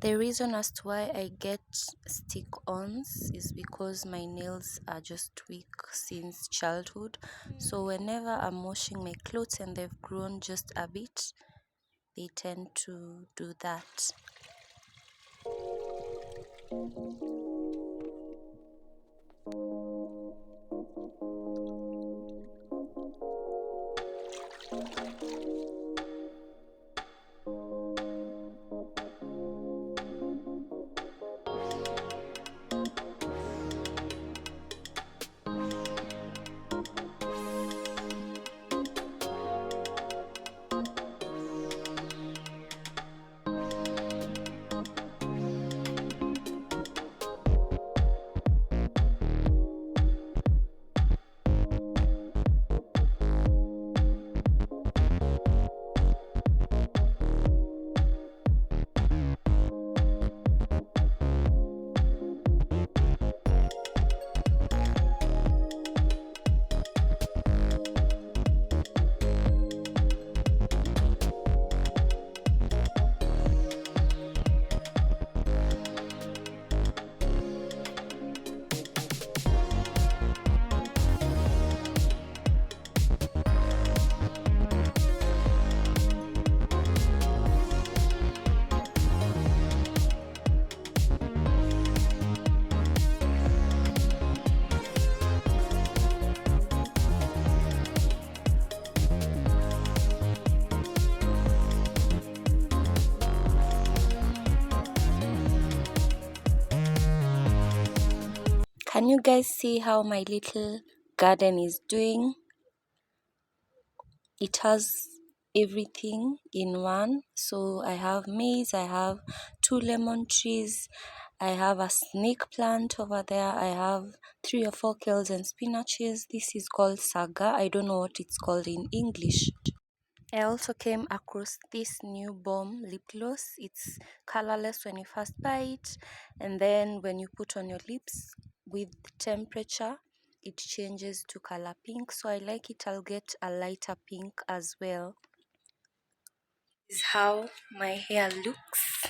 The reason as to why I get stick-ons is because my nails are just weak since childhood. So whenever I'm washing my clothes and they've grown just a bit, they tend to do that. Can you guys see how my little garden is doing? It has everything in one. So I have maize, I have 2 lemon trees, I have a snake plant over there, I have 3 or 4 kales and spinaches. This is called saga. I don't know what it's called in English. I also came across this new balm lip gloss. It's colorless when you first buy it, and then when you put on your lips with temperature, it changes to color pink. So I like it. I'll get a lighter pink as well. This is how my hair looks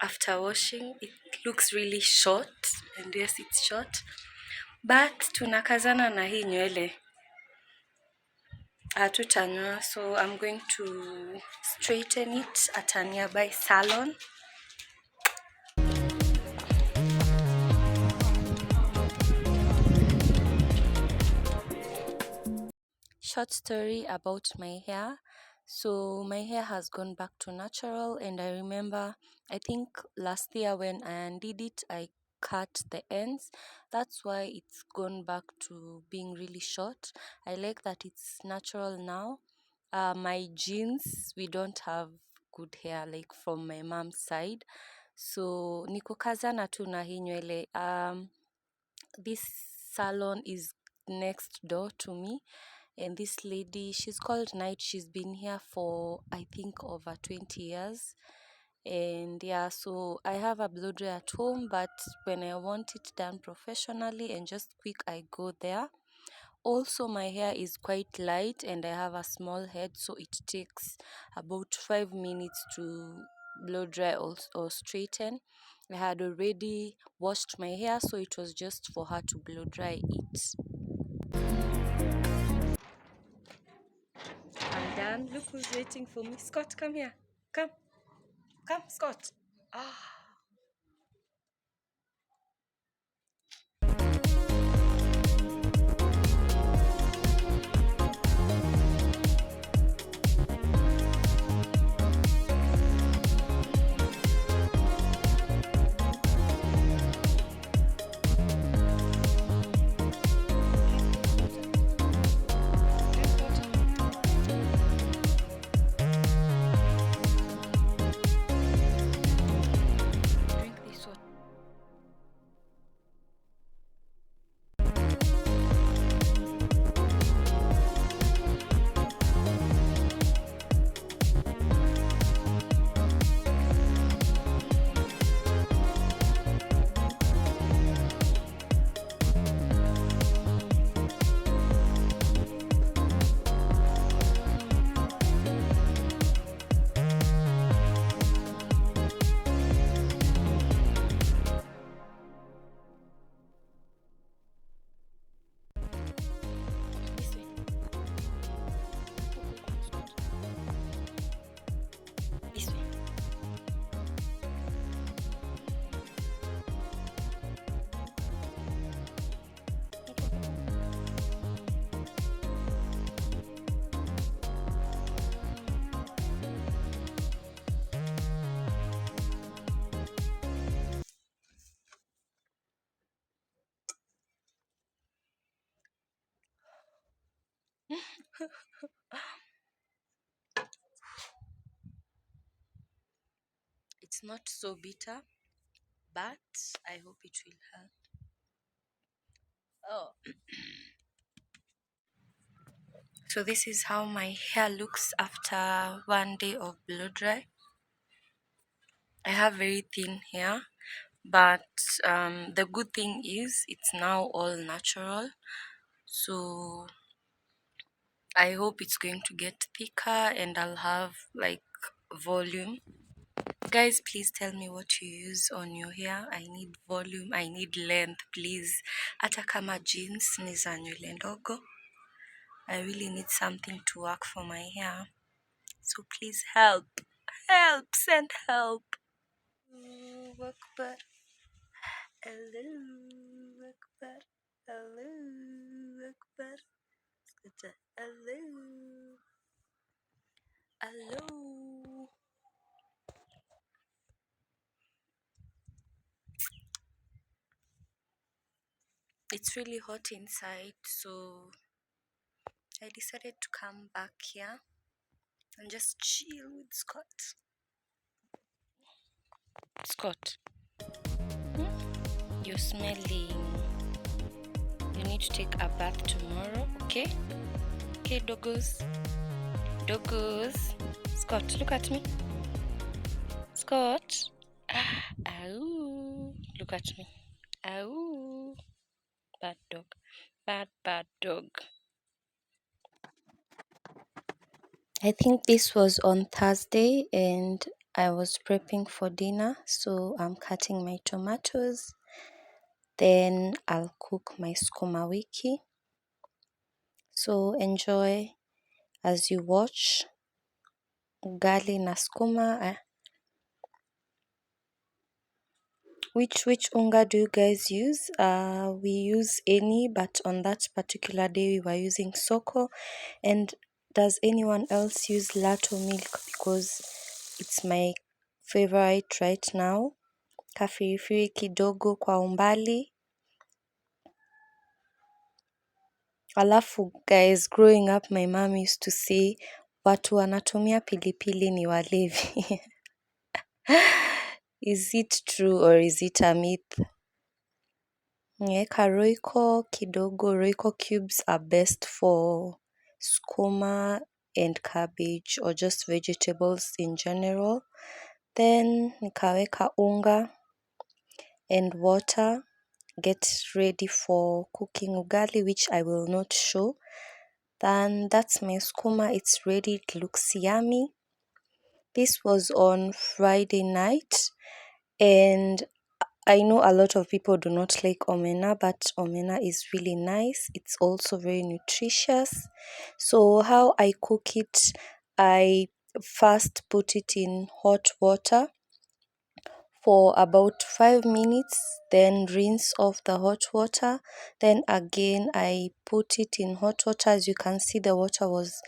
after washing. It looks really short, and yes, it's short, but tunakazana na hii nywele hatutanyoa, so I'm going to straighten it at a nearby salon. Short story about my hair. So my hair has gone back to natural, and I remember, I think last year when I undid it, I cut the ends. That's why it's gone back to being really short. I like that it's natural now. My genes, we don't have good hair like from my mom's side, so niko kazana tu na hii nywele. This salon is next door to me, and this lady, she's called Night. She's been here for I think over 20 years. And yeah, so I have a blow dry at home, but when I want it done professionally and just quick, I go there. Also, my hair is quite light and I have a small head, so it takes about 5 minutes to blow dry or straighten. I had already washed my hair, so it was just for her to blow dry it. I'm done. Look who's waiting for me. Scott, come here. Come, Scott. Ah. It's not so bitter, but I hope it will help. Oh, so this is how my hair looks after one day of blow dry. I have very thin hair, but the good thing is it's now all natural. So I hope it's going to get thicker and I'll have like volume. Guys, please tell me what you use on your hair. I need volume, I need length, please. Hata kama jeans ni za nywele ndogo. I really need something to work for my hair. So please help. Help, send help. Akbar. Hello, Akbar. Hello, Akbar. Hello. Hello. It's really hot inside, so I decided to come back here and just chill with Scott. Scott, you're smelling. You need to take a bath tomorrow, okay? Okay, doggos. Doggos. Scott, look at me. Scott. Ow. Look at me. Ow. Bad dog. Bad dog. I think this was on Thursday and I was prepping for dinner. So I'm cutting my tomatoes. Then I'll cook my skuma wiki. So enjoy as you watch. Ugali na skuma. Which unga do you guys use? We use any, but on that particular day we were using soko. And does anyone else use lato milk? Because it's my favorite right now. Kafirifiri kidogo kwa umbali. Alafu guys, growing up my mom used to say watu wanatumia pilipili ni walevi. Is it true or is it a myth? Niweka royco kidogo. Royco cubes are best for skuma and cabbage or just vegetables in general. Then nikaweka unga and water. Get ready for cooking ugali, which I will not show. Then that's my skuma. It's ready. It looks yummy. This was on Friday night, and I know a lot of people do not like omena, but omena is really nice. It's also very nutritious. So how I cook it, I first put it in hot water for about 5 minutes, then rinse off the hot water. Then again, I put it in hot water. As you can see, the water was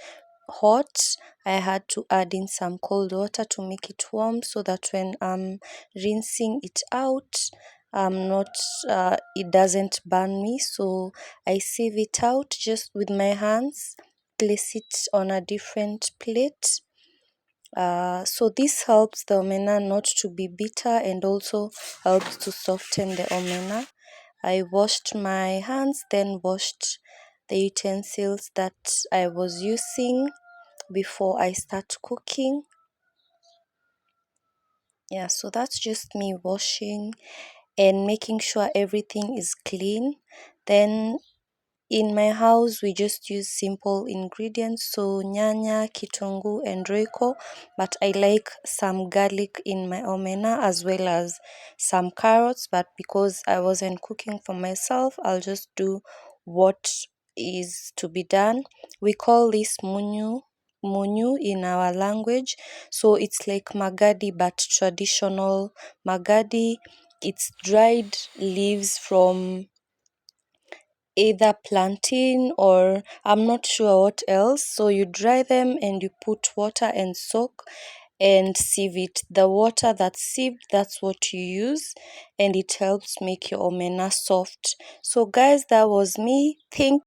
hot. I had to add in some cold water to make it warm so that when I'm rinsing it out, it doesn't burn me. So I sieve it out just with my hands, place it on a different plate. So this helps the omena not to be bitter and also helps to soften the omena. I washed my hands, then washed the utensils that I was using before I start cooking. Yeah, so that's just me washing and making sure everything is clean. Then in my house, we just use simple ingredients, so nyanya, kitunguu, and royco, but I like some garlic in my omena as well as some carrots, but because I wasn't cooking for myself, I'll just do what is to be done. We call this munyu in our language, so it's like magadi but traditional magadi. It's dried leaves from either plantain or I'm not sure what else. So you dry them and you put water and soak and sieve it. The water that's sieved, that's what you use, and it helps make your omena soft. So guys, that was me. Thank